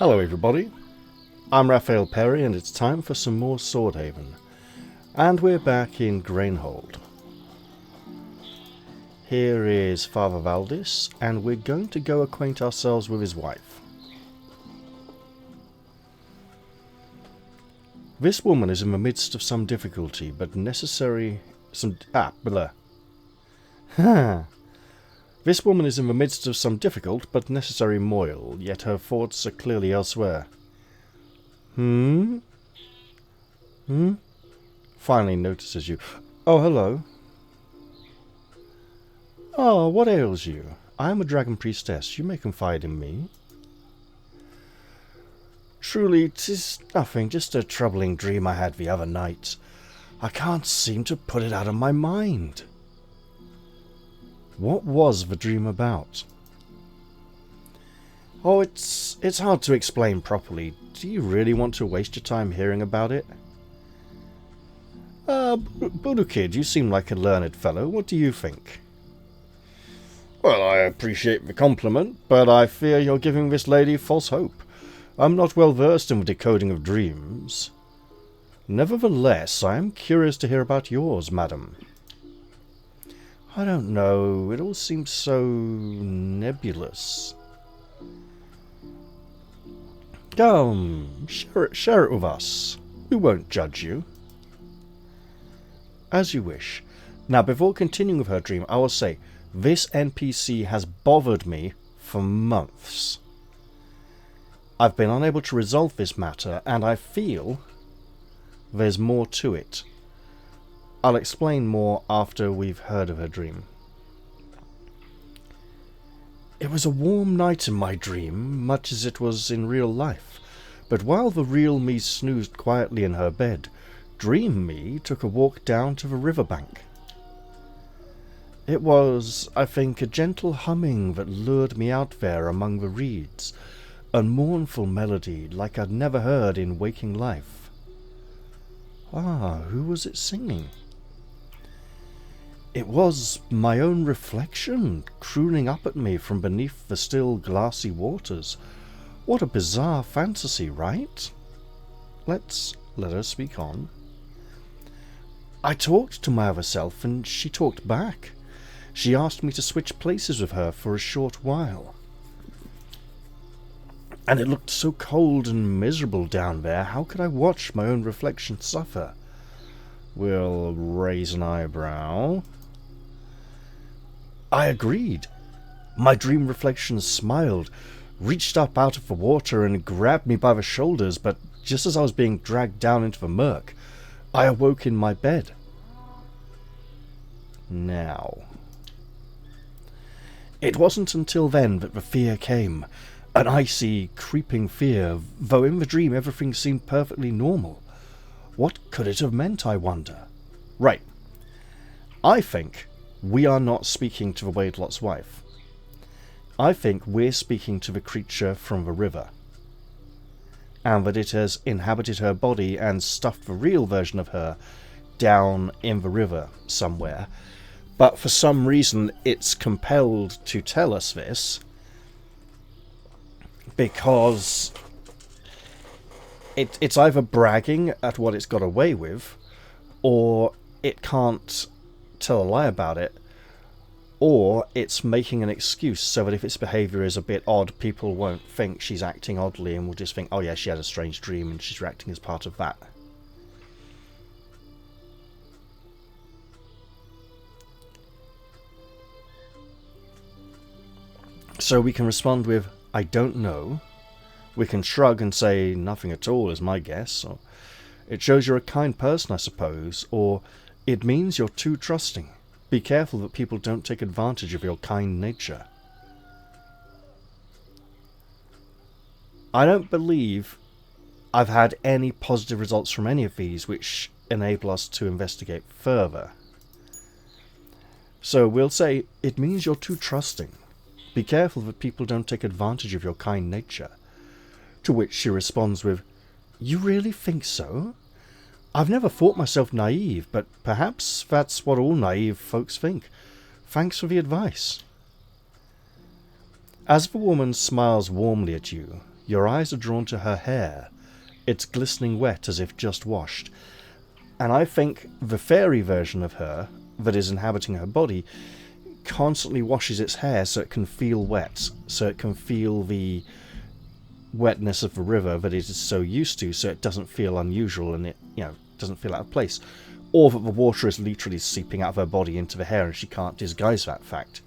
Hello everybody, I'm Raphael Perry and it's time for some more Swordhaven. And we're back in Grainhold. Here is Father Valdis and we're going to go acquaint ourselves with his wife. This woman is in the midst of some difficulty, but necessary... This woman is in the midst of some difficult but necessary moil, yet her thoughts are clearly elsewhere. Finally notices you. Oh, hello. Oh, what ails you? I am a dragon priestess. You may confide in me. Truly, 'tis nothing, just a troubling dream I had the other night. I can't seem to put it out of my mind. What was the dream about? Oh, it's hard to explain properly. Do you really want to waste your time hearing about it? Birute, you seem like a learned fellow. What do you think? Well, I appreciate the compliment, but I fear you're giving this lady false hope. I'm not well versed in the decoding of dreams. Nevertheless, I am curious to hear about yours, madam. I don't know, it all seems so nebulous. Come, share it with us. We won't judge you. As you wish. Now, before continuing with her dream, I will say, this NPC has bothered me for months. I've been unable to resolve this matter, and I feel there's more to it. I'll explain more after we've heard of her dream. It was a warm night in my dream, much as it was in real life. But while the real me snoozed quietly in her bed, dream me took a walk down to the riverbank. It was, I think, a gentle humming that lured me out there among the reeds, a mournful melody like I'd never heard in waking life. Who was it singing? It was my own reflection, crooning up at me from beneath the still glassy waters. What a bizarre fantasy, right? Let her speak on. I talked to my other self, and she talked back. She asked me to switch places with her for a short while. And it looked so cold and miserable down there, how could I watch my own reflection suffer? We'll raise an eyebrow. I agreed. My dream reflection smiled, reached up out of the water and grabbed me by the shoulders, but just as I was being dragged down into the murk, I awoke in my bed. Now, it wasn't until then that the fear came. An icy, creeping fear, though in the dream everything seemed perfectly normal. What could it have meant, I wonder? Right. I think we are not speaking to the Wadelot's wife. I think we're speaking to the creature from the river. And that it has inhabited her body and stuffed the real version of her down in the river somewhere. But for some reason it's compelled to tell us this, because it's either bragging at what it's got away with, or it can't tell a lie about it, or it's making an excuse so that if its behaviour is a bit odd, people won't think she's acting oddly and will just think, oh yeah, she had a strange dream and she's reacting as part of that. So we can respond with, I don't know. We can shrug and say, nothing at all is my guess. Or, it shows you're a kind person, I suppose. Or, it means you're too trusting. Be careful that people don't take advantage of your kind nature. I don't believe I've had any positive results from any of these which enable us to investigate further. So we'll say, it means you're too trusting. Be careful that people don't take advantage of your kind nature. To which she responds with, you really think so? I've never thought myself naive, but perhaps that's what all naive folks think. Thanks for the advice. As the woman smiles warmly at you, Your eyes are drawn to her hair. It's glistening wet as if just washed. And I think the fairy version of her that is inhabiting her body constantly washes its hair so it can feel wet, so it can feel the wetness of the river that it is so used to, so it doesn't feel unusual and it, doesn't feel out of place. Or that the water is literally seeping out of her body into the hair and she can't disguise that fact.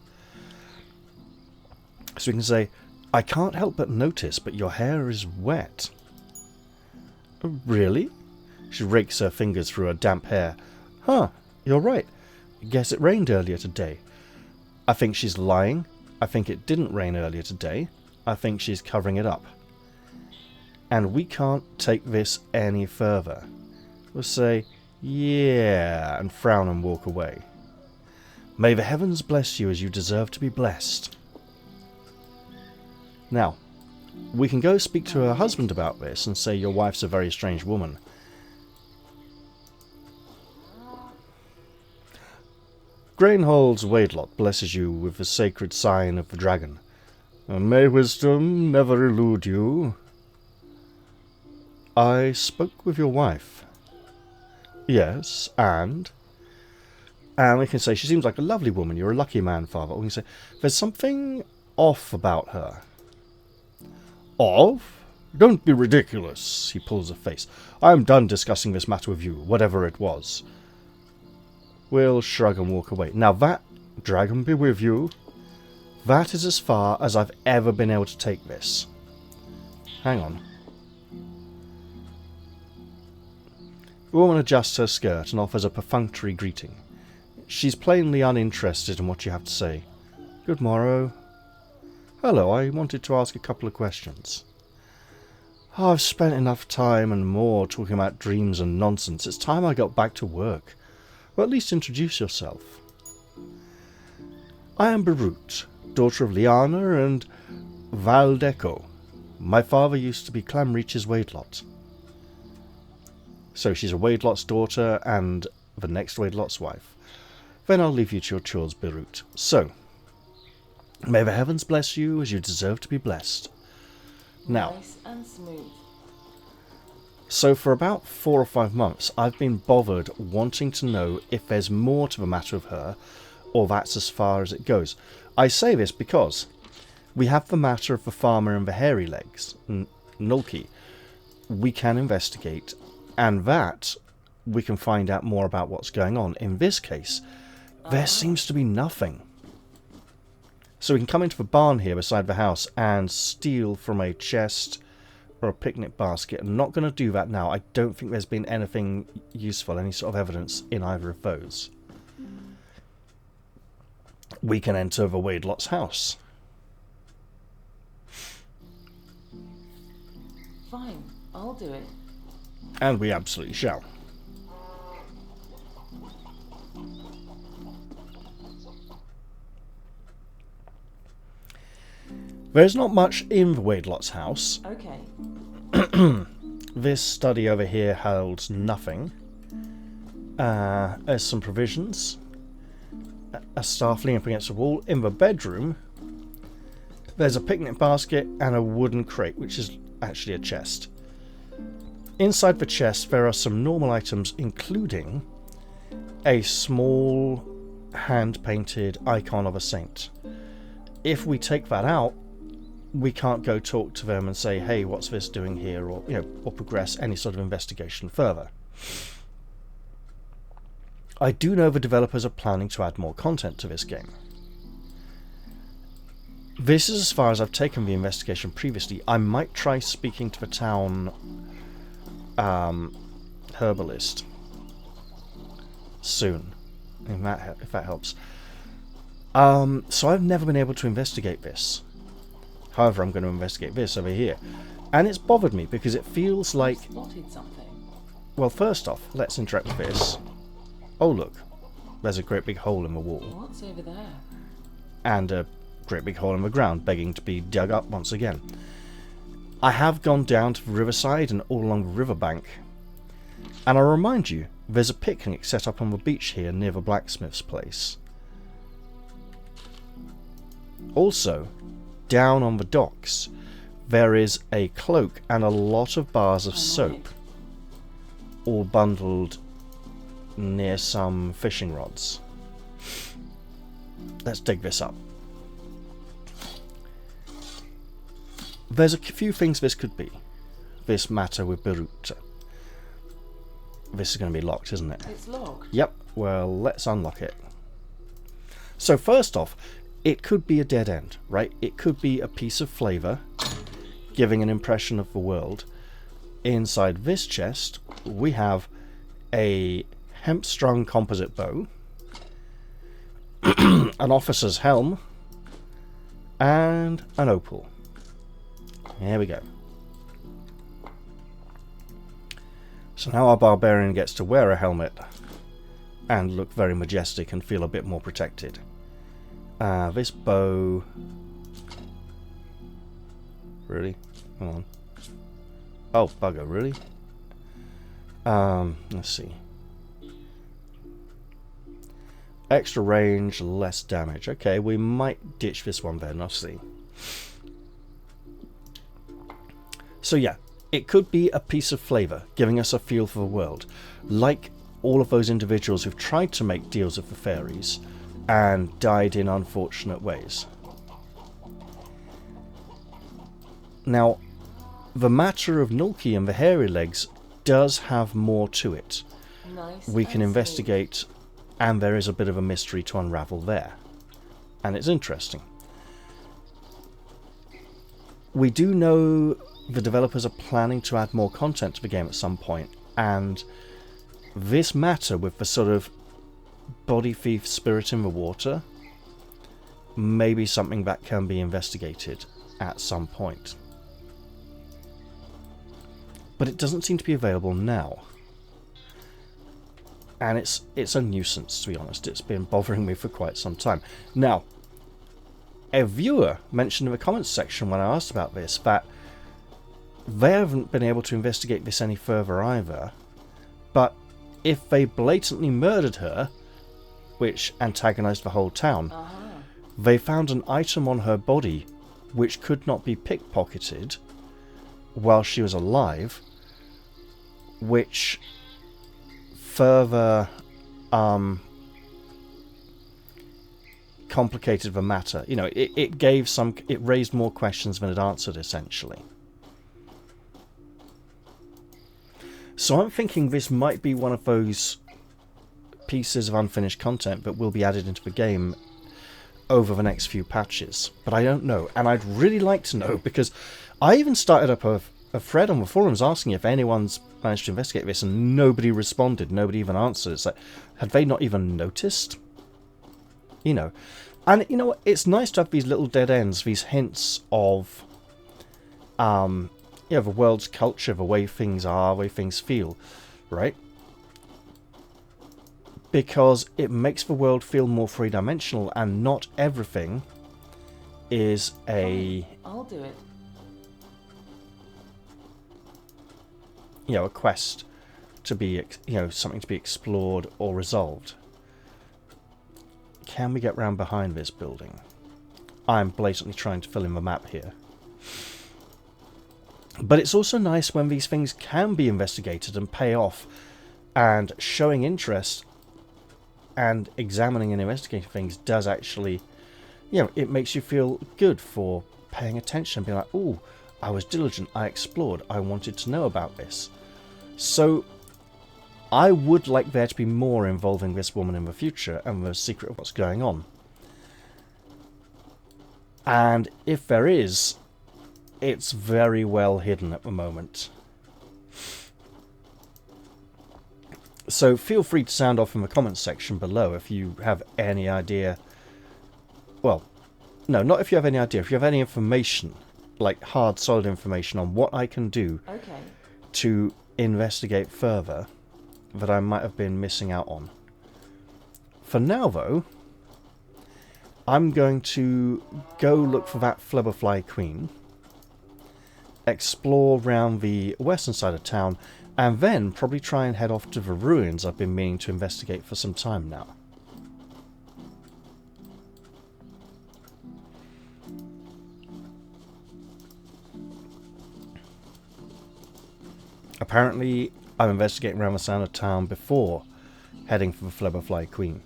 So we can say, I can't help but notice, but your hair is wet. Oh, really? She rakes her fingers through her damp hair. Huh, you're right. Guess it rained earlier today. I think she's lying. I think it didn't rain earlier today. I think she's covering it up. And we can't take this any further. We'll say, yeah, and frown and walk away. May the heavens bless you as you deserve to be blessed. Now, we can go speak to her husband about this and say your wife's a very strange woman. Grainhold's Wadelot blesses you with the sacred sign of the dragon. And may wisdom never elude you. I spoke with your wife. Yes, and? And we can say, she seems like a lovely woman. You're a lucky man, Father. Or we can say, there's something off about her. Off? Don't be ridiculous. He pulls a face. I am done discussing this matter with you, whatever it was. We'll shrug and walk away. Now that, dragon be with you, that is as far as I've ever been able to take this. Hang on. The woman adjusts her skirt and offers a perfunctory greeting. She's plainly uninterested in what you have to say. Good morrow. Hello, I wanted to ask a couple of questions. I've spent enough time and more talking about dreams and nonsense. It's time I got back to work. Or at least introduce yourself. I am Birute, daughter of Liana and Valdeco. My father used to be Clamreach's Wadelot. So she's a Wadelot's daughter and the next Wadelot's wife. Then I'll leave you to your chores, Birute. So, may the heavens bless you as you deserve to be blessed. Now, nice and smooth. So for about 4 or 5 months, I've been bothered wanting to know if there's more to the matter of her, or that's as far as it goes. I say this because we have the matter of the farmer and the hairy legs, Nulki. We can investigate, and that we can find out more about what's going on. In this case, there seems to be nothing. So we can come into the barn here beside the house and steal from a chest or a picnic basket. I'm not going to do that now. I don't think there's been anything useful, any sort of evidence in either of those. We can enter the Wadelot's house. Fine, I'll do it. And we absolutely shall. There's not much in the Wadelot's house. Okay. This study over here holds nothing. There's some provisions. A staff leaning up against the wall. In the bedroom, there's a picnic basket and a wooden crate, which is actually a chest. Inside the chest, there are some normal items, including a small hand-painted icon of a saint. If we take that out, we can't go talk to them and say, hey, what's this doing here, or or progress any sort of investigation further. I do know the developers are planning to add more content to this game. This is as far as I've taken the investigation previously. I might try speaking to the town herbalist soon, if that helps. So I've never been able to investigate this. However, I'm going to investigate this over here. And it's bothered me because it feels like... Spotted something. Well, first off, let's interact with this. Oh, look. There's a great big hole in the wall. What's over there? And a great big hole in the ground, begging to be dug up once again. I have gone down to the riverside and all along the riverbank. And I'll remind you, there's a picnic set up on the beach here near the blacksmith's place. Also, down on the docks, there is a cloak and a lot of bars of I'm on soap, it. all bundled near some fishing rods. Let's dig this up. There's a few things this could be. This matter with Birute. This is going to be locked, isn't it? It's locked. Yep. Well, let's unlock it. So first off, it could be a dead end, right? It could be a piece of flavour, giving an impression of the world. Inside this chest, we have a hemp-strung composite bow, an officer's helm, and an opal. Here we go. So now our barbarian gets to wear a helmet and look very majestic and feel a bit more protected. This bow... Really? Come on. Oh, bugger, really? Let's see. Extra range, less damage. Okay, we might ditch this one then, I'll see. So yeah, it could be a piece of flavour, giving us a feel for the world. Like all of those individuals who've tried to make deals with the fairies and died in unfortunate ways. Now, the matter of Nulki and the hairy legs does have more to it. Nice. We can and investigate, and there is a bit of a mystery to unravel there. And it's interesting. We do know the developers are planning to add more content to the game at some point, and this matter with the sort of body thief spirit in the water may be something that can be investigated at some point. But it doesn't seem to be available now. And it's a nuisance, to be honest. It's been bothering me for quite some time. Now, a viewer mentioned in the comments section when I asked about this that they haven't been able to investigate this any further either, but if they blatantly murdered her, which antagonized the whole town, they found an item on her body which could not be pickpocketed while she was alive, which further complicated the matter. You know, it raised more questions than it answered, essentially. So I'm thinking this might be one of those pieces of unfinished content that will be added into the game over the next few patches. But I don't know, and I'd really like to know, because I even started up a thread on the forums asking if anyone's managed to investigate this, and nobody responded, nobody even answered. It's like, had they not even noticed? You know, and you know what, it's nice to have these little dead ends, these hints of you know, the world's culture, the way things are, the way things feel, right? Because it makes the world feel more three-dimensional, and not everything is a... I'll do it. You know, a quest to be, you know, something to be explored or resolved. Can we get round behind this building? I'm blatantly trying to fill in the map here. But it's also nice when these things can be investigated and pay off, and showing interest and examining and investigating things does actually, you know, it makes you feel good for paying attention and being like, oh, I was diligent, I explored, I wanted to know about this. So I would like there to be more involving this woman in the future and the secret of what's going on. And if there is, it's very well hidden at the moment. So feel free to sound off in the comments section below if you have any idea. Well, no, not if you have any idea. If you have any information, like hard, solid information on what I can do to investigate further that I might have been missing out on. For now, though, I'm going to go look for that Flubberfly Queen, explore around the western side of town, and then probably try and head off to the ruins I've been meaning to investigate for some time now. Apparently, I'm investigating around the center of town before heading for the Flubberfly Queen.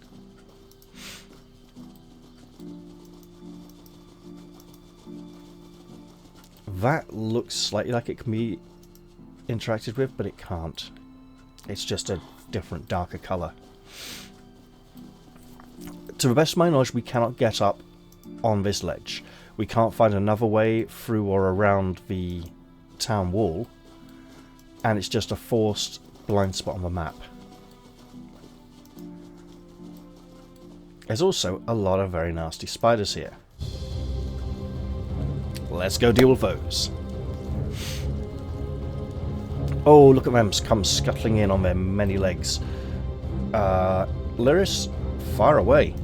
That looks slightly like it can be interacted with, but it can't. It's just a different, darker colour. To the best of my knowledge, we cannot get up on this ledge. We can't find another way through or around the town wall, and it's just a forced blind spot on the map. There's also a lot of very nasty spiders here. Let's go deal with those. Oh, look at them come scuttling in on their many legs. Lyris, far away.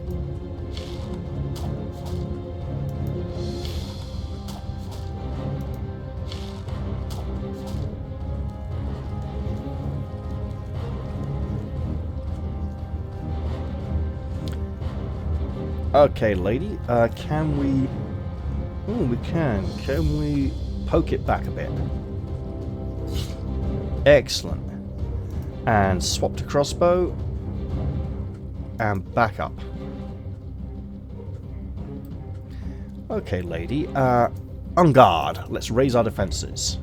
Okay, lady, can we... Oh, we can. Can we poke it back a bit? Excellent. And swap to crossbow. And back up. Okay, lady. On guard. Let's raise our defenses.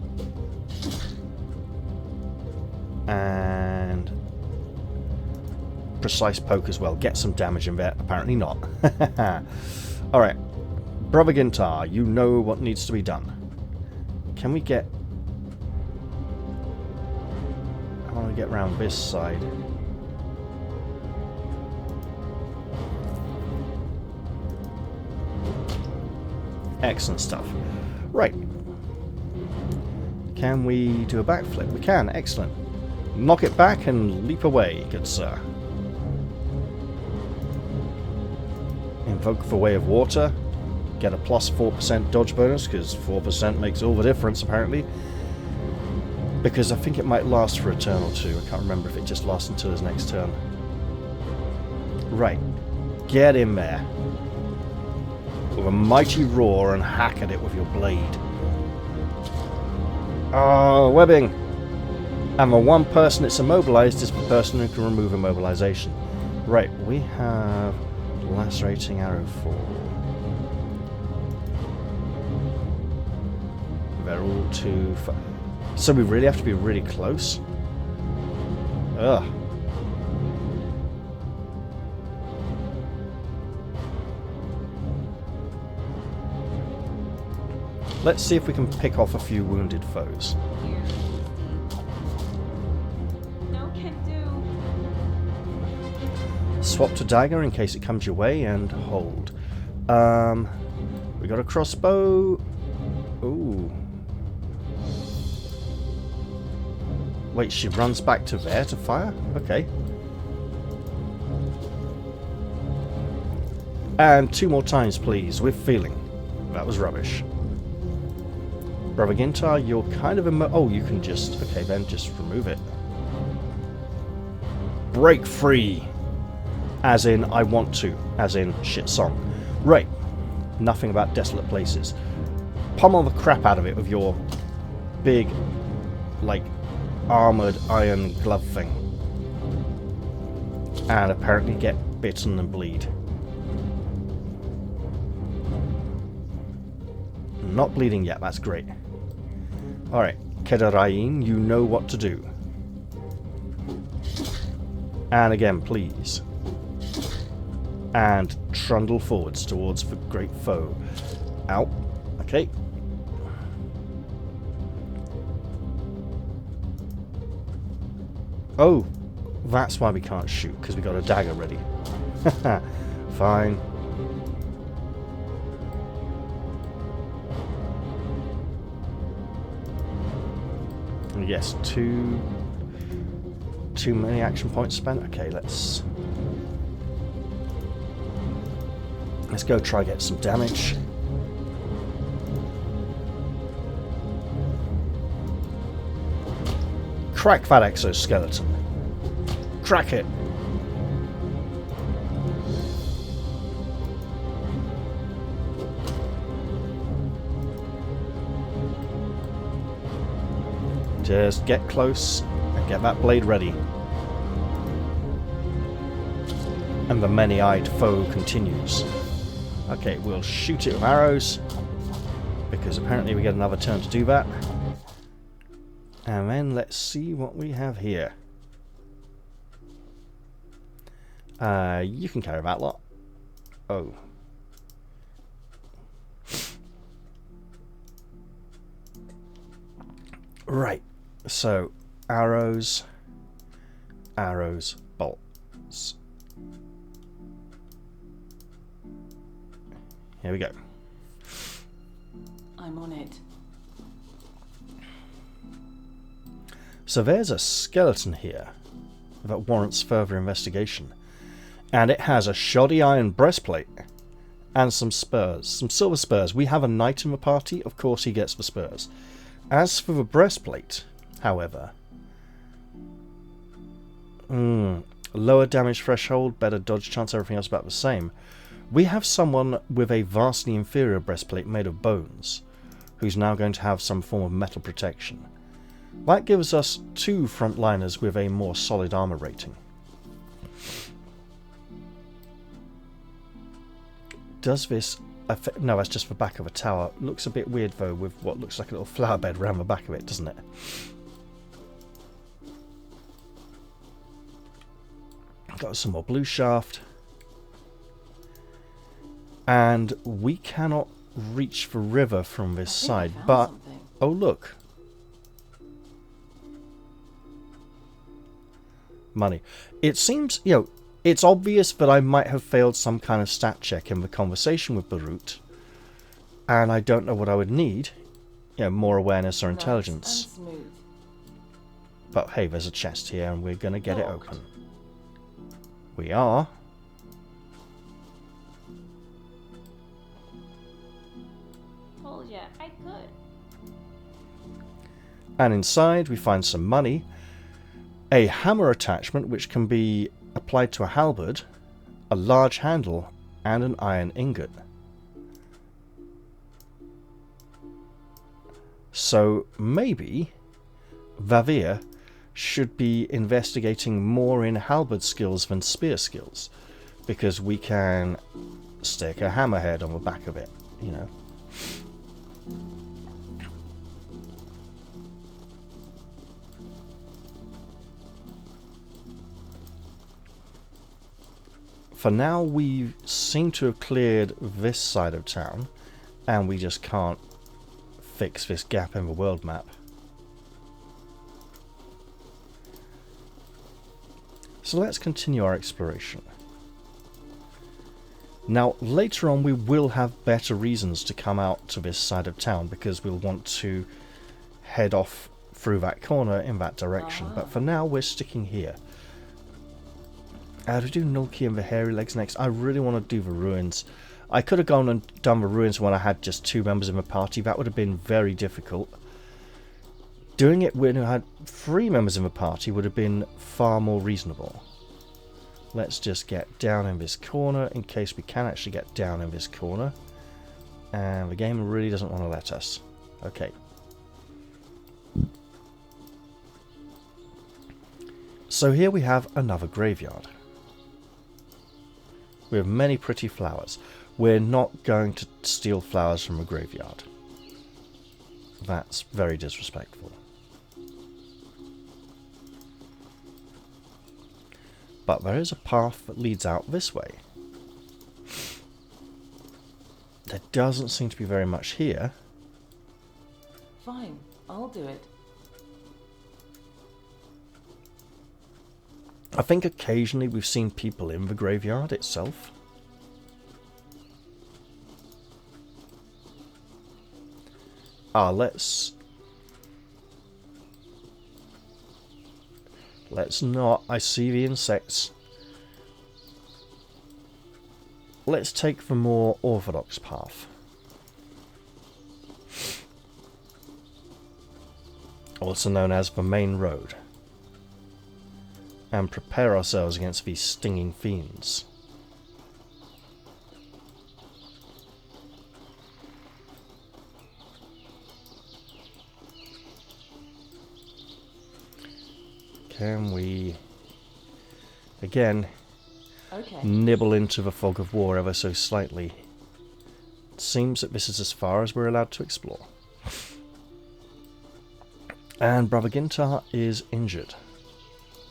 And... precise poke as well. Get some damage in there. Apparently not. Alright. Brother Gintar, you know what needs to be done. Can we get... I want to get around this side. Excellent stuff. Right. Can we do a backflip? We can. Excellent. Knock it back and leap away, good sir. Invoke the Way of Water. Get a plus 4% dodge bonus, because 4% makes all the difference, apparently. Because I think it might last for a turn or two. I can't remember if it just lasts until his next turn. Right. Get in there. With a mighty roar and hack at it with your blade. Oh, webbing! And the one person it's immobilized is the person who can remove immobilization. Right, we have lacerating arrow 4. They're all too far. So we really have to be really close? Ugh. Let's see if we can pick off a few wounded foes. No can do. Swap to dagger in case it comes your way and hold. We got a crossbow. Ooh. Wait, she runs back to there to fire? Okay. And 2 more times, please, with feeling. That was rubbish. Brother Gintar, you're kind of oh, you can just... Okay, then just remove it. Break free! As in, I want to. As in, shit song. Right. Nothing about desolate places. Pummel the crap out of it with your big, like, armoured iron glove thing. And apparently get bitten and bleed. Not bleeding yet, that's great. Alright, Kedarain, you know what to do. And again, please. And trundle forwards towards the great foe. Ow. Okay. Oh, that's why we can't shoot, because we got a dagger ready. Fine. Yes, too many action points spent. Okay, let's go try get some damage. Crack that exoskeleton. Crack it. Just get close and get that blade ready. And the many-eyed foe continues. Okay, we'll shoot it with arrows, because apparently we get another turn to do that. And then let's see what we have here. You can carry that lot. Oh. Right. So, arrows, bolts. Here we go. I'm on it. So there's a skeleton here that warrants further investigation. And it has a shoddy iron breastplate and some spurs, some silver spurs. We have a knight in the party, of course he gets the spurs. As for the breastplate, however, lower damage threshold, better dodge chance, everything else about the same. We have someone with a vastly inferior breastplate made of bones, who's now going to have some form of metal protection. That gives us 2 frontliners with a more solid armor rating. Does this affect... No, that's just the back of a tower. Looks a bit weird though, with what looks like a little flower bed around the back of it, doesn't it? Got some more blue shaft. And we cannot reach the river from this side, but... Something. Oh, look. Money. It seems, you know, it's obvious that I might have failed some kind of stat check in the conversation with Birute. And I don't know what I would need. You know, more awareness or intelligence. Nice and smooth. But hey, there's a chest here and we're going to get it Locked. open. We are. Told ya, I could. And inside we find some money. A hammer attachment which can be applied to a halberd, a large handle, and an iron ingot. So maybe Vavir should be investigating more in halberd skills than spear skills, because we can stick a hammerhead on the back of it, you know. For now, we seem to have cleared this side of town, and we just can't fix this gap in the world map. So let's continue our exploration. Now, later on we will have better reasons to come out to this side of town, because we'll want to head off through that corner in that direction. But for now, we're sticking here. Do we do Nulki and the Hairy Legs next? I really want to do the ruins. I could have gone and done the ruins when I had just 2 members in my party. That would have been very difficult. Doing it when I had 3 members in the party would have been far more reasonable. Let's just get down in this corner in case we can actually get down in this corner. And the game really doesn't want to let us. Okay. So here we have another graveyard. We have many pretty flowers. We're not going to steal flowers from a graveyard. That's very disrespectful. But there is a path that leads out this way. There doesn't seem to be very much here. Fine, I'll do it. I think occasionally we've seen people in the graveyard itself. Let's not. I see the insects. Let's take the more orthodox path. Also known as the main road. And prepare ourselves against these stinging fiends. Can we, again, Okay. nibble into the fog of war ever so slightly? It seems that this is as far as we're allowed to explore. And Brother Gintar is injured.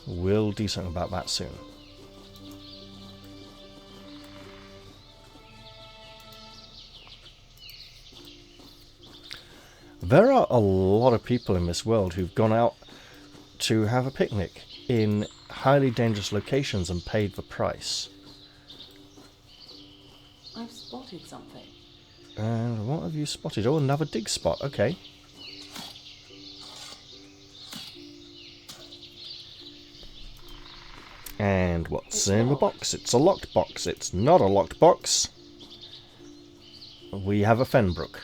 We'll do something about that soon. There are a lot of people in this world who've gone out to have a picnic in highly dangerous locations and paid the price. I've spotted something. And what have you spotted? Oh, another dig spot. Okay. And what's in the box? It's a locked box. It's not a locked box. We have a Fenbrook.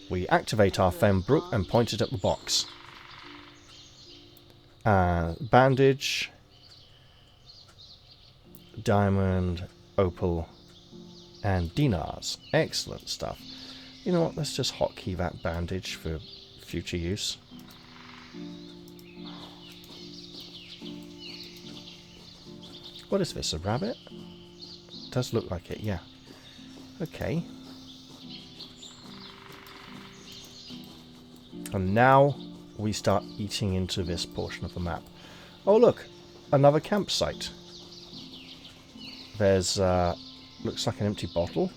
We activate our Fenbrook and point it at the box. Bandage, diamond, opal, and dinars. Excellent stuff. You know what? Let's just hotkey that bandage for future use. What is this? A rabbit? Does look like it, yeah. Okay. And now we start eating into this portion of the map. Oh look, another campsite. There's looks like an empty bottle.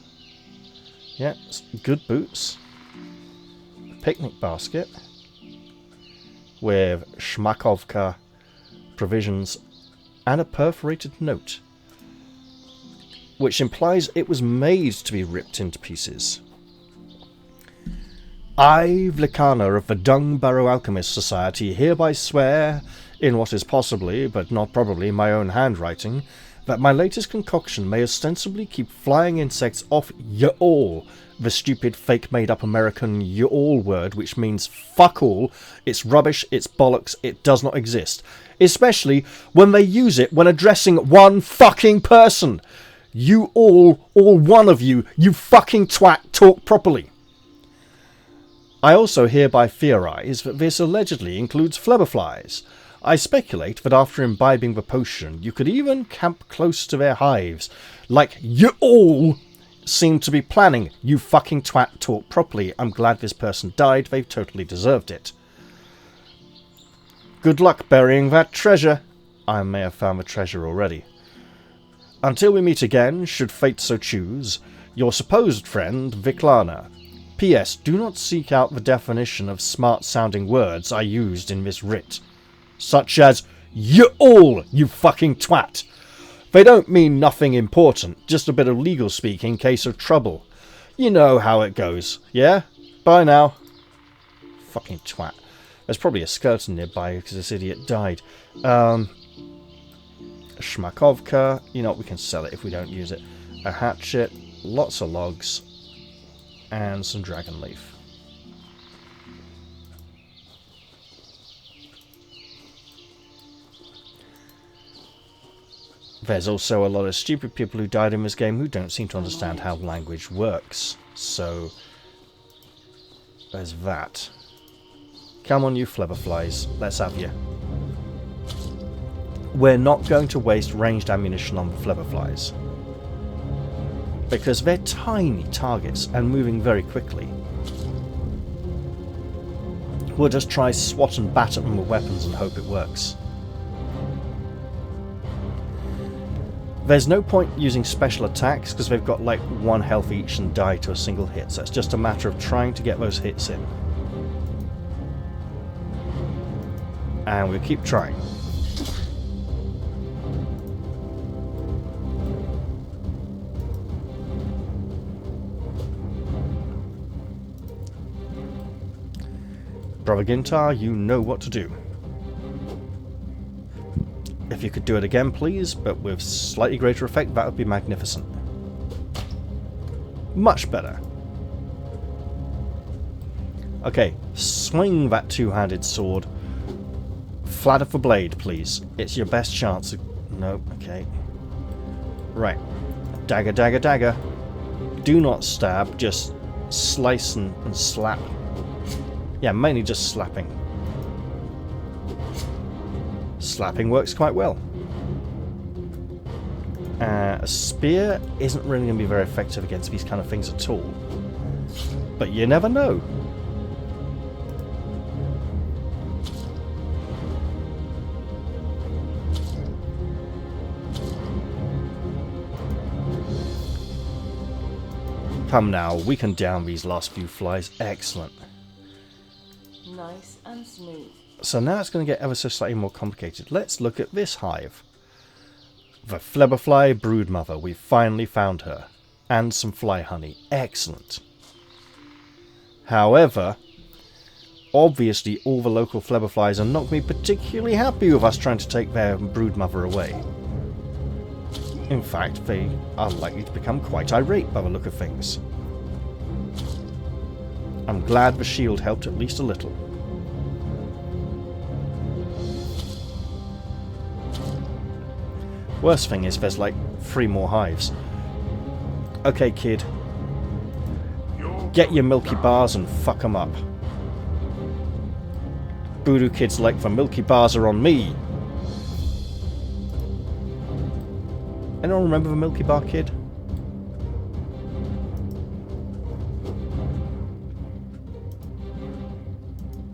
Yeah, good boots. A picnic basket with Shmakovka provisions and a perforated note, which implies it was made to be ripped into pieces. I, Vlikana of the Dung Barrow Alchemist Society, hereby swear, in what is possibly, but not probably, my own handwriting, that my latest concoction may ostensibly keep flying insects off y'all, the stupid fake made-up American y'all word, which means fuck all, it's rubbish, it's bollocks, it does not exist. Especially when they use it when addressing one fucking person. You all one of you fucking twat, talk properly. I also hereby theorise that this allegedly includes flubberflies. I speculate that after imbibing the potion, you could even camp close to their hives, like you all seem to be planning. You fucking twat, talk properly. I'm glad this person died, they've totally deserved it. Good luck burying that treasure. I may have found the treasure already. Until we meet again, should fate so choose, your supposed friend, Viklana. P.S. Do not seek out the definition of smart-sounding words I used in this writ, such as you all, you fucking twat. They don't mean nothing important, just a bit of legal speak in case of trouble. You know how it goes, yeah? Bye now. Fucking twat. There's probably a skeleton nearby because this idiot died. Shmakovka. You know what, we can sell it if we don't use it. A hatchet, lots of logs, and some dragon leaf. There's also a lot of stupid people who died in this game who don't seem to understand how language works. So, there's that. Come on, you flubberflies. Let's have you. We're not going to waste ranged ammunition on the flubberflies, because they're tiny targets and moving very quickly. We'll just try swat and bat at them with weapons and hope it works. There's no point using special attacks because they've got like 1 health each and die to a single hit, so it's just a matter of trying to get those hits in. And we'll keep trying. Brother Gintar, you know what to do. If you could do it again, please, but with slightly greater effect, that would be magnificent. Much better. Okay, swing that two-handed sword. Flat of the blade, please. It's your best chance. No, okay. Right. Dagger, dagger, dagger. Do not stab, just slice and slap. Yeah, mainly just slapping. Slapping works quite well. A spear isn't really going to be very effective against these kind of things at all. But you never know. Come now, we can down these last few flies. Excellent. Nice and smooth. So now it's going to get ever so slightly more complicated. Let's look at this hive. The Flebberfly broodmother. We've finally found her. And some fly honey. Excellent. However, obviously all the local Flebberflies are not going to be particularly happy with us trying to take their broodmother away. In fact, they are likely to become quite irate by the look of things. I'm glad the shield helped at least a little. Worst thing is there's like 3 more hives. Okay, kid. Get your milky bars and fuck them up. Voodoo kids like the milky bars are on me. Anyone remember the Milky Bar Kid?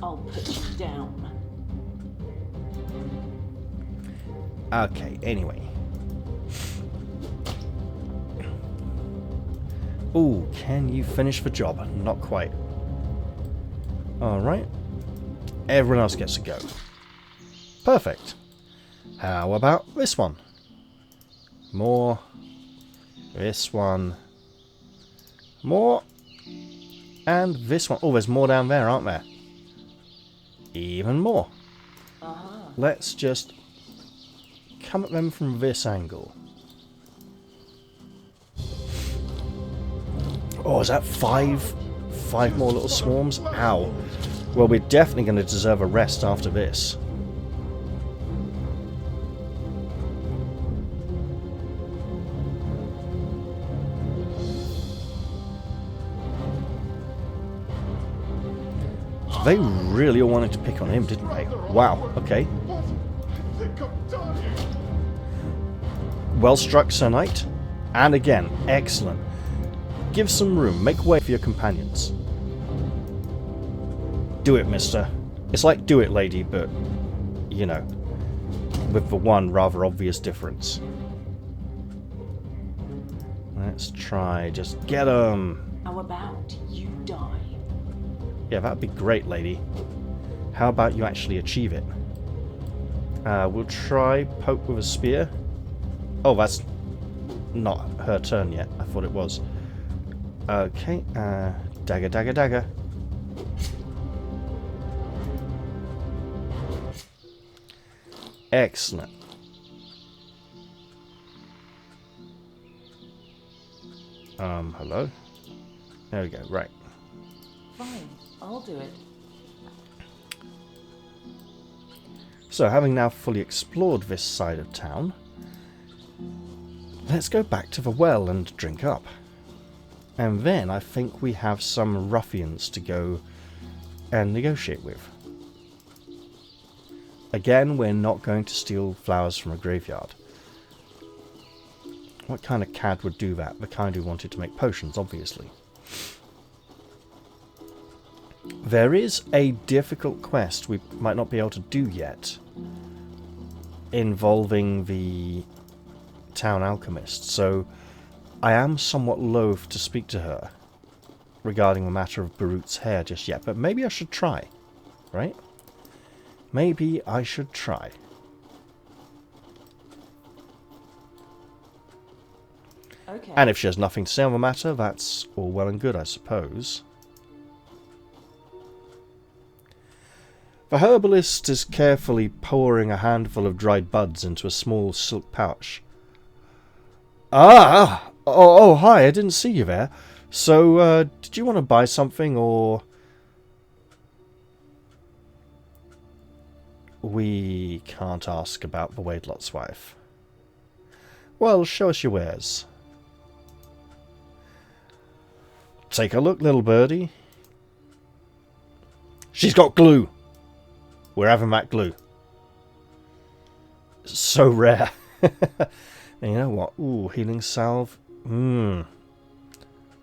I'll put you down. Okay, anyway. Ooh, can you finish the job? Not quite. Alright. Everyone else gets a go. Perfect. How about this one? More. This one. More. And this one. Oh, there's more down there, aren't there? Even more. Let's just come at them from this angle. Oh, is that 5? 5 more little swarms? Ow. Well, we're definitely going to deserve a rest after this. They really all wanted to pick on him, didn't they? Wow, okay. Well struck, Sir Knight. And again, excellent. Give some room, make way for your companions. Do it, mister. It's like do it, lady, but, you know, with the one rather obvious difference. Let's try, just get 'em. How about you die? Yeah, that'd be great, lady. How about you actually achieve it? We'll try poke with a spear. Oh, that's not her turn yet. I thought it was. Okay, dagger, dagger, dagger. Excellent. Hello? There we go, right. Fine, I'll do it. So, having now fully explored this side of town, let's go back to the well and drink up. And then I think we have some ruffians to go and negotiate with. Again, we're not going to steal flowers from a graveyard. What kind of cad would do that? The kind who wanted to make potions, obviously. There is a difficult quest we might not be able to do yet, involving the town alchemist, so I am somewhat loath to speak to her regarding the matter of Birute's hair just yet, but maybe I should try, right? Maybe I should try. Okay. And if she has nothing to say on the matter, that's all well and good, I suppose. The herbalist is carefully pouring a handful of dried buds into a small silk pouch. Ah! Oh, hi, I didn't see you there. So, did you want to buy something, or... We can't ask about the Wadelot's wife. Well, show us your wares. Take a look, little birdie. She's got glue! We're having that glue. so rare. And you know what? Ooh, healing salve.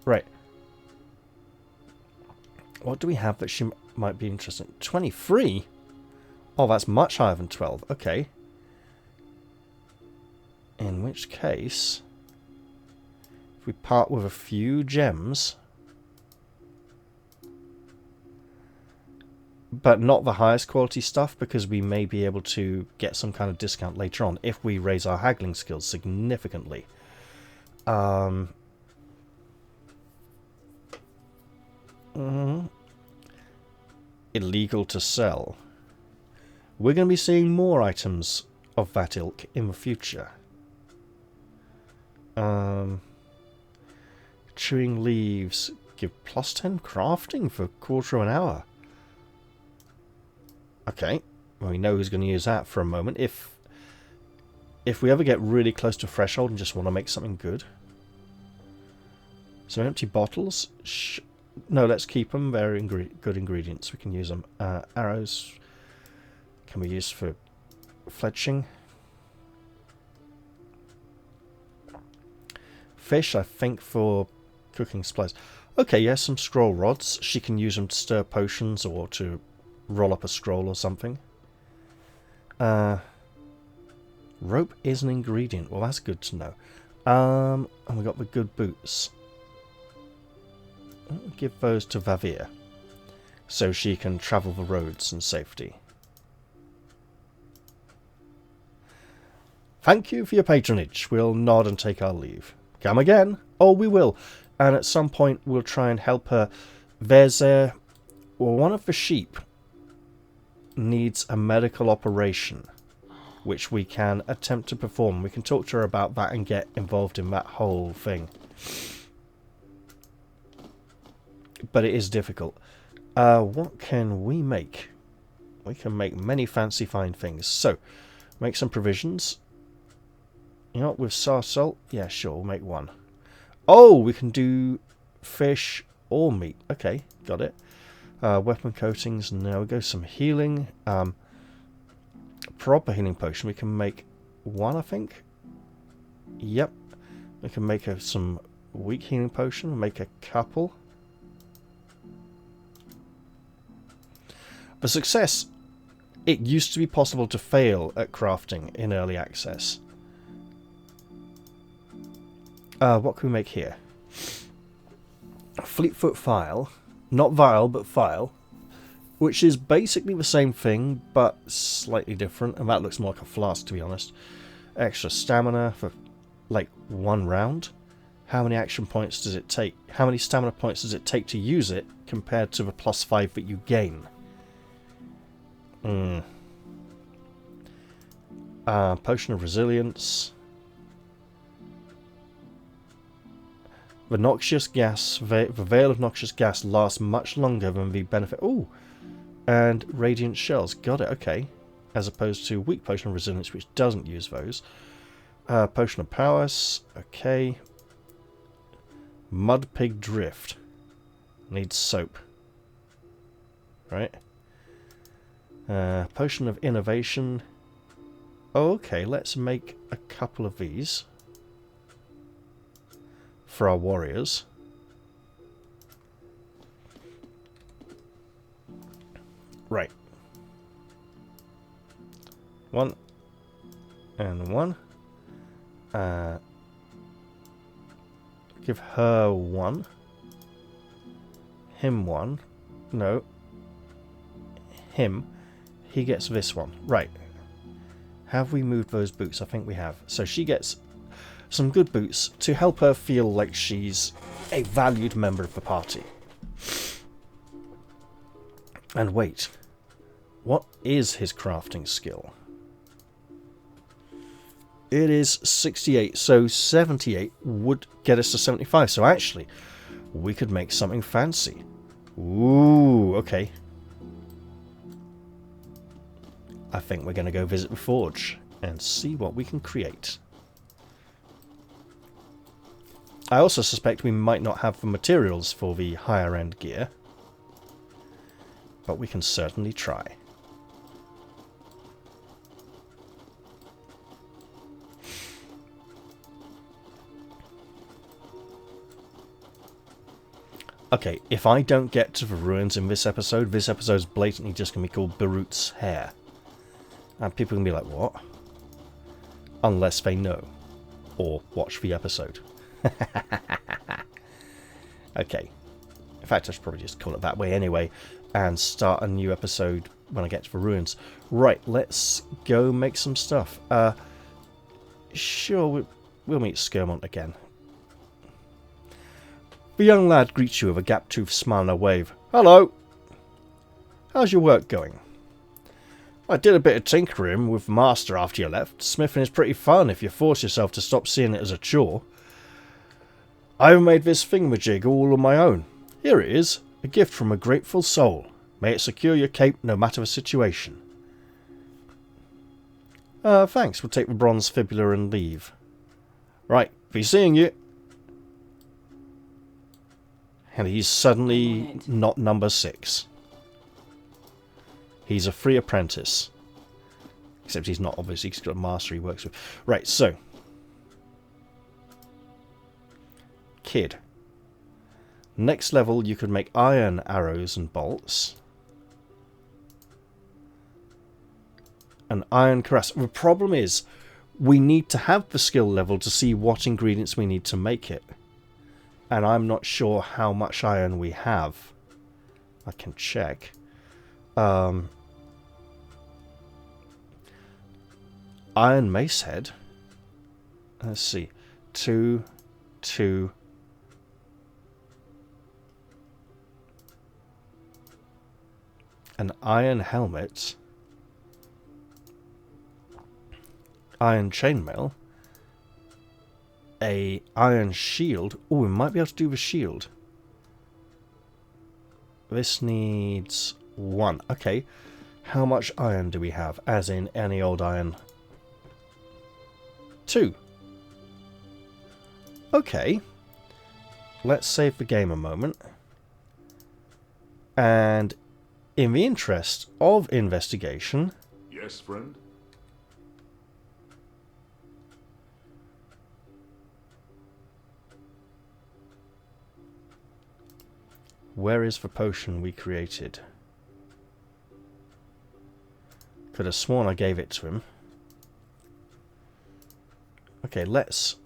Right. What do we have that she might be interested in? 23? Oh, that's much higher than 12. Okay. In which case, if we part with a few gems, but not the highest quality stuff, because we may be able to get some kind of discount later on if we raise our haggling skills significantly. Illegal to sell. We're going to be seeing more items of that ilk in the future. Chewing leaves give +10 crafting for a quarter of an hour. Okay, well, we know who's going to use that for a moment. If we ever get really close to threshold and just want to make something good. So empty bottles. No, let's keep them. They're good ingredients. We can use them. Arrows can be used for fletching. Fish, I think, for cooking supplies. Okay, yes, some scroll rods. She can use them to stir potions or to roll up a scroll or something. Rope is an ingredient. Well, that's good to know. And we got the good boots. I'll give those to Vavir, so she can travel the roads in safety. Thank you for your patronage. We'll nod and take our leave. Come again? Oh, we will. And at some point, we'll try and help her. There's one of the sheep needs a medical operation, which we can attempt to perform. We can talk to her about that and get involved in that whole thing. But it is difficult. What can we make? We can make many fancy fine things. So, make some provisions. You know what, with sour salt? Yeah, sure, we'll make one. Oh, we can do fish or meat. Okay, got it. Weapon coatings, now we go some healing. Proper healing potion, we can make one, I think. Yep. We can make some weak healing potion, we'll make a couple. For success, it used to be possible to fail at crafting in early access. What can we make here? Fleetfoot File. Not vial, but file. Which is basically the same thing, but slightly different. And that looks more like a flask, to be honest. Extra stamina for, like, 1 round. How many action points does it take? How many stamina points does it take to use it, compared to the +5 that you gain? Potion of Resilience. The noxious gas, the veil of noxious gas lasts much longer than the benefit. Ooh, and radiant shells. Got it. Okay, as opposed to weak potion of resilience, which doesn't use those. Potion of prowess. Okay. Mud pig drift. Needs soap. Right. Potion of innovation. Okay, let's make a couple of these for our warriors. Right. 1 and 1. Give her 1. Him 1. No. Him. He gets this one. Right. Have we moved those boots? I think we have. So she gets some good boots to help her feel like she's a valued member of the party. And wait. What is his crafting skill? It is 68, so 78 would get us to 75. So actually, we could make something fancy. Ooh, okay. I think we're going to go visit the forge and see what we can create. I also suspect we might not have the materials for the higher end gear, but we can certainly try. Okay, if I don't get to the ruins in this episode's blatantly just going to be called Birute's hair. And people can be like, what? Unless they know. Or watch the episode. Okay. In fact, I should probably just call it that way anyway. And start a new episode when I get to the ruins. Right, let's go make some stuff. Sure, we'll meet Skirmont again. The young lad greets you with a gap-toothed smile and a wave. Hello! How's your work going? I did a bit of tinkering with the master after you left. Smithing is pretty fun if you force yourself to stop seeing it as a chore. I've made this thingamajig all on my own. Here it is, a gift from a grateful soul. May it secure your cape no matter the situation. Thanks, we'll take the bronze fibula and leave. Right, be seeing you. And he's suddenly not number 6. He's a free apprentice. Except he's not, obviously, he's got a master he works with. Right, so. Kid. Next level, you could make iron arrows and bolts. An iron cuirass. The problem is, we need to have the skill level to see what ingredients we need to make it. And I'm not sure how much iron we have. I can check. Iron mace head. Let's see. 2, 2. An iron helmet. Iron chainmail. A iron shield. Oh, we might be able to do the shield. This needs 1. Okay. How much iron do we have? As in any old iron. 2. Okay. Let's save the game a moment. And in the interest of investigation... Yes, friend? Where is the potion we created? Could have sworn I gave it to him. Okay, let's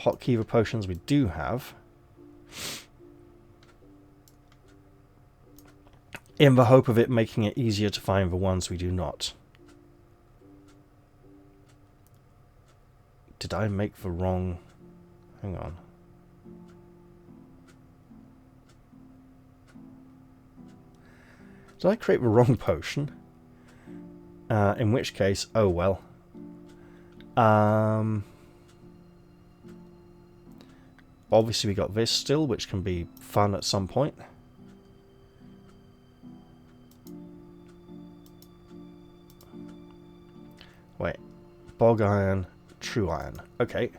hotkey the potions we do have. In the hope of it making it easier to find the ones we do not. Did I make the wrong... Hang on. Did I create the wrong potion? In which case, oh well. Obviously we got this still, which can be fun at some point. Wait. Bog iron, true iron. Okay.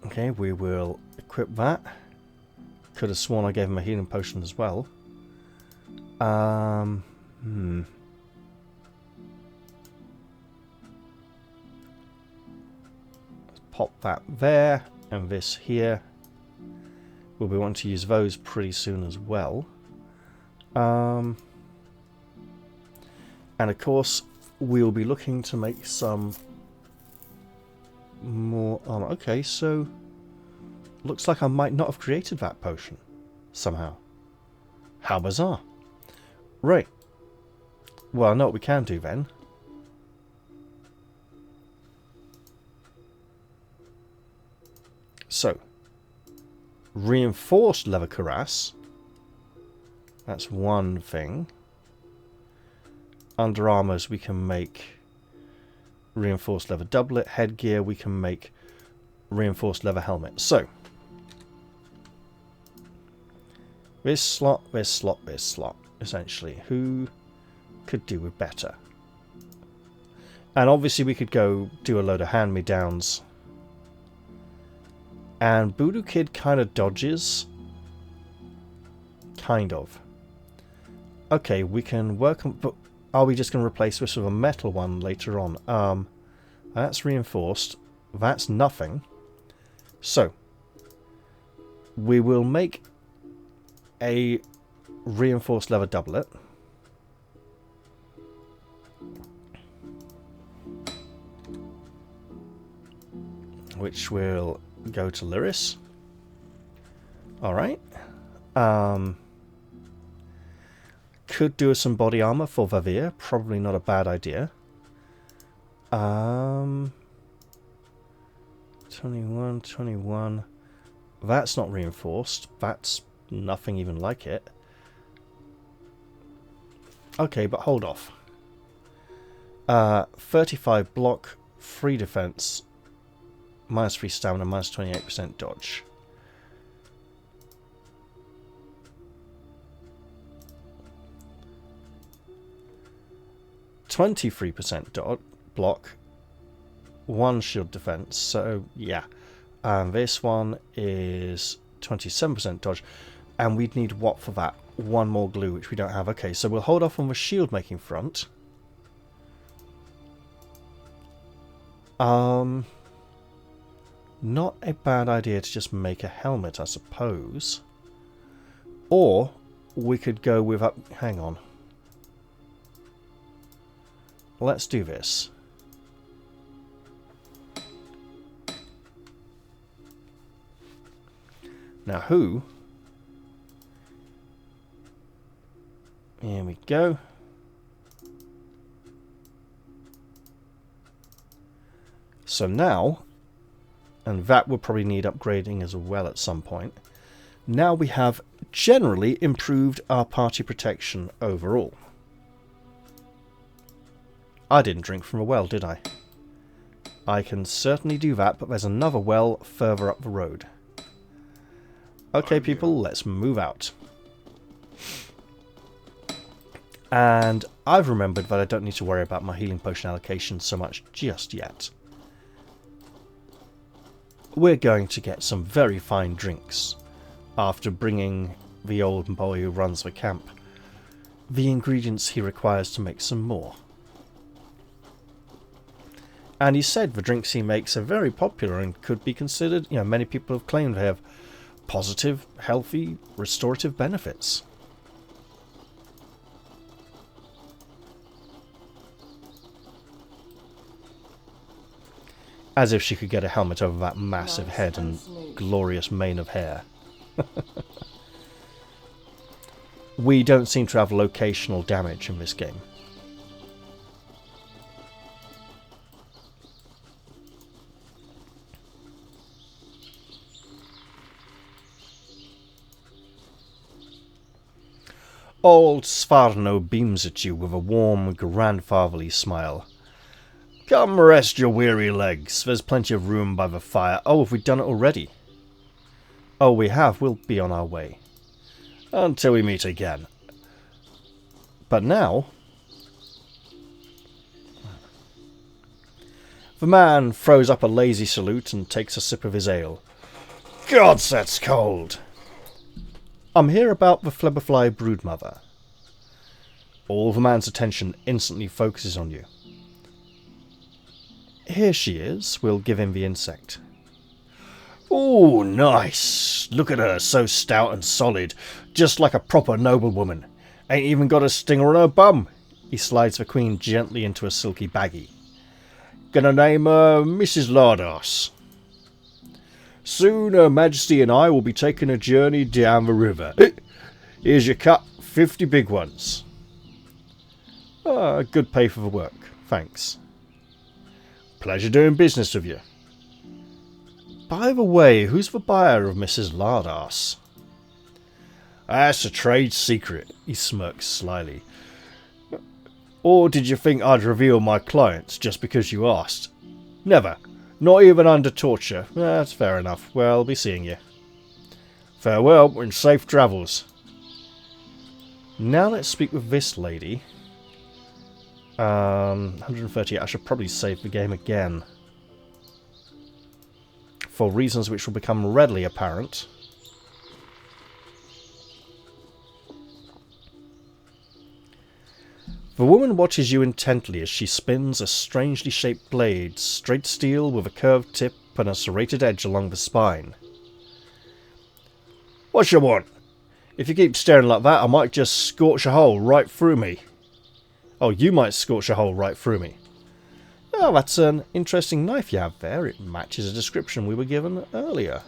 Okay, we will equip that. Could have sworn I gave him a healing potion as well. Let's pop that there, and this here. We'll be wanting to use those pretty soon as well. And of course, we'll be looking to make some more armor. Okay, so... Looks like I might not have created that potion. Somehow. How bizarre. Right. Well, I know what we can do then. So. Reinforced leather cuirass. That's one thing. Under armors we can make reinforced leather doublet. Headgear we can make reinforced leather helmet. So. This slot, this slot, this slot, essentially. Who could do with better? And obviously we could go do a load of hand-me-downs. And Voodoo Kid kind of dodges. Kind of. Okay, we can work on... But are we just going to replace this with a metal one later on? That's reinforced. That's nothing. So... We will make a reinforced leather doublet. Which will go to Lyris. Alright. Could do some body armor for Vavir. Probably not a bad idea. 21, 21. That's not reinforced. That's nothing even like it. Okay, but hold off. 35 block, 3 defense, minus 3 stamina, minus 28% dodge. %23% block, 1 shield defense. So yeah, this one is 27% dodge, and we'd need what for that? 1 more glue, which we don't have. Okay, so we'll hold off on the shield making front. Not a bad idea to just make a helmet, I suppose. Or we could go with hang on. Let's do this. Now who? Here we go. So now, and that will probably need upgrading as well at some point. Now we have generally improved our party protection overall. I didn't drink from a well, did I? I can certainly do that, but there's another well further up the road. Okay, people, let's move out. And I've remembered that I don't need to worry about my healing potion allocation so much just yet. We're going to get some very fine drinks after bringing the old boy who runs the camp the ingredients he requires to make some more. And he said the drinks he makes are very popular and could be considered, you know, many people have claimed they have positive, healthy, restorative benefits. As if she could get a helmet over that massive head and glorious mane of hair. We don't seem to have locational damage in this game. Old Svarno beams at you with a warm, grandfatherly smile. Come rest your weary legs. There's plenty of room by the fire. Oh, have we done it already? Oh, we have. We'll be on our way. Until we meet again. But now... The man throws up a lazy salute and takes a sip of his ale. Gods, that's cold! I'm here about the Flebberfly broodmother. All the man's attention instantly focuses on you. Here she is. We'll give him the insect. Oh, nice. Look at her, so stout and solid. Just like a proper noblewoman. Ain't even got a stinger on her bum. He slides the queen gently into a silky baggie. Gonna name her Mrs. Lardos. Soon Her Majesty and I will be taking a journey down the river. Here's your cut, 50 big ones. Good pay for the work, thanks. Pleasure doing business with you. By the way, who's the buyer of Mrs. Lardos? That's a trade secret, he smirks slyly. Or did you think I'd reveal my clients just because you asked? Never. Not even under torture. That's fair enough. Well, I'll be seeing you. Farewell and safe travels. Now let's speak with this lady. 130. I should probably save the game again. For reasons which will become readily apparent. The woman watches you intently as she spins a strangely shaped blade, straight steel with a curved tip and a serrated edge along the spine. What you want? If you keep staring like that, I might just scorch a hole right through me. Oh, you might scorch a hole right through me. Oh, that's an interesting knife you have there. It matches a description we were given earlier.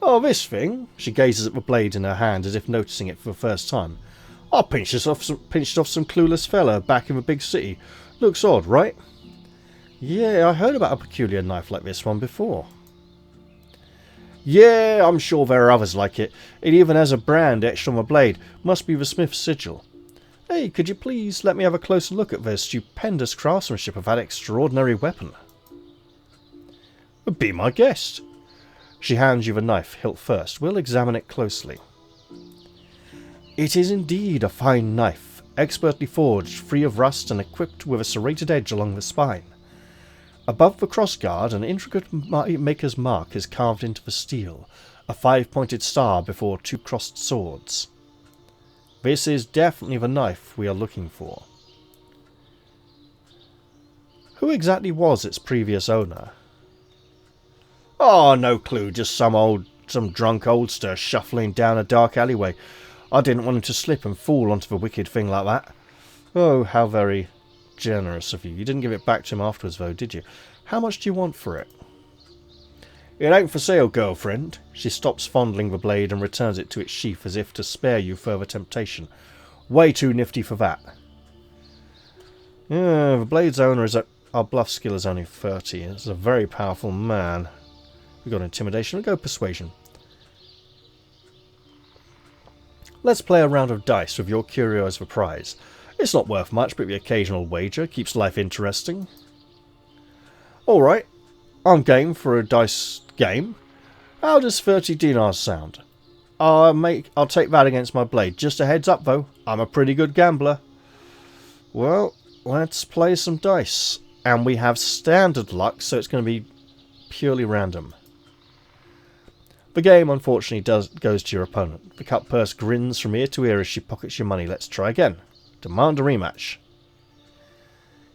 Oh, this thing? She gazes at the blade in her hand as if noticing it for the first time. I pinched it off some clueless fella back in the big city. Looks odd, right? Yeah, I heard about a peculiar knife like this one before. Yeah, I'm sure there are others like it. It even has a brand etched on the blade. Must be the Smith's sigil. Hey, could you please let me have a closer look at the stupendous craftsmanship of that extraordinary weapon? Be my guest. She hands you the knife, hilt first. We'll examine it closely. It is indeed a fine knife, expertly forged, free of rust and equipped with a serrated edge along the spine. Above the crossguard, an intricate maker's mark is carved into the steel, a 5-pointed star before 2 crossed swords. This is definitely the knife we are looking for. Who exactly was its previous owner? Oh, no clue, just some drunk oldster shuffling down a dark alleyway. I didn't want him to slip and fall onto the wicked thing like that. Oh, how very generous of you. You didn't give it back to him afterwards, though, did you? How much do you want for it? It ain't for sale, girlfriend. She stops fondling the blade and returns it to its sheath as if to spare you further temptation. Way too nifty for that. Yeah, the blade's owner is our bluff skill is only 30. It's a very powerful man. We got intimidation. We'll go persuasion. Let's play a round of dice with your curio as the prize. It's not worth much, but the occasional wager keeps life interesting. Alright, I'm game for a dice game. How does 30 dinars sound? I'll take that against my blade. Just a heads up though, I'm a pretty good gambler. Well, let's play some dice. And we have standard luck, so it's going to be purely random. The game, unfortunately, goes to your opponent. The cut purse grins from ear to ear as she pockets your money. Let's try again. Demand a rematch.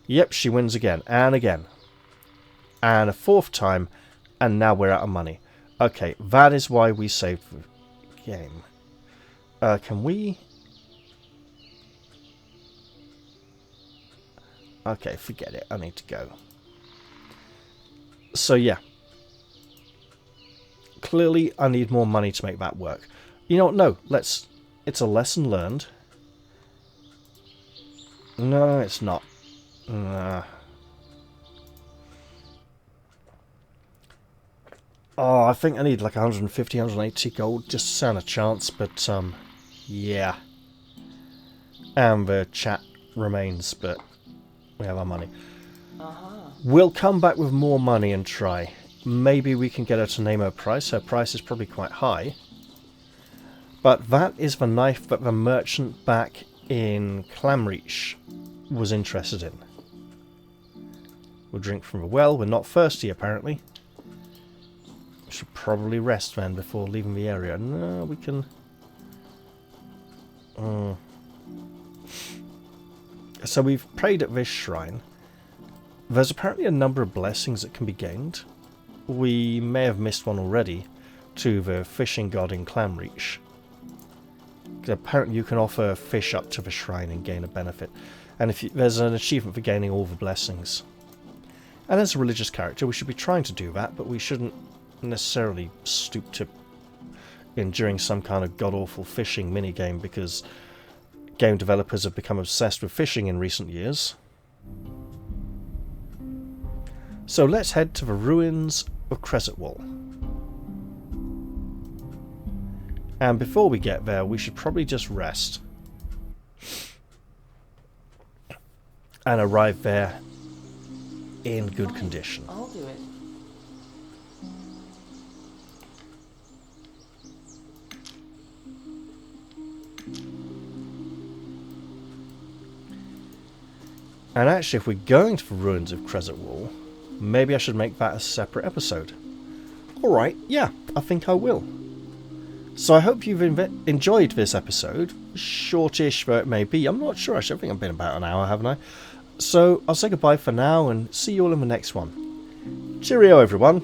Yep, she wins again, and again. And a 4th time, and now we're out of money. Okay, that is why we saved the game. Can we... Okay, forget it. I need to go. So, yeah. Clearly, I need more money to make that work. You know what? No, let's... It's a lesson learned. No, it's not. Oh, I think I need like 150, 180 gold just to stand a chance, but, yeah. And the chat remains, but we have our money. We'll come back with more money and try. Maybe we can get her to name her price. Her price is probably quite high. But that is the knife that the merchant back in Clamreach was interested in. We'll drink from the well. We're not thirsty, apparently. We should probably rest then before leaving the area. No, we can... So we've prayed at this shrine. There's apparently a number of blessings that can be gained. We may have missed one already to the fishing god in Clamreach. Apparently you can offer fish up to the shrine and gain a benefit. And there's an achievement for gaining all the blessings. And as a religious character we should be trying to do that, but we shouldn't necessarily stoop to enduring some kind of god-awful fishing minigame because game developers have become obsessed with fishing in recent years. So let's head to the ruins of Cressetwall. And before we get there, we should probably just rest. And arrive there in good condition. I'll do it. And actually, if we're going to the ruins of Cressetwall, maybe I should make that a separate episode. Alright, yeah, I think I will. So I hope you've enjoyed this episode. Shortish though it may be. I'm not sure. Actually, I think I've been about an hour, haven't I? So I'll say goodbye for now and see you all in the next one. Cheerio, everyone.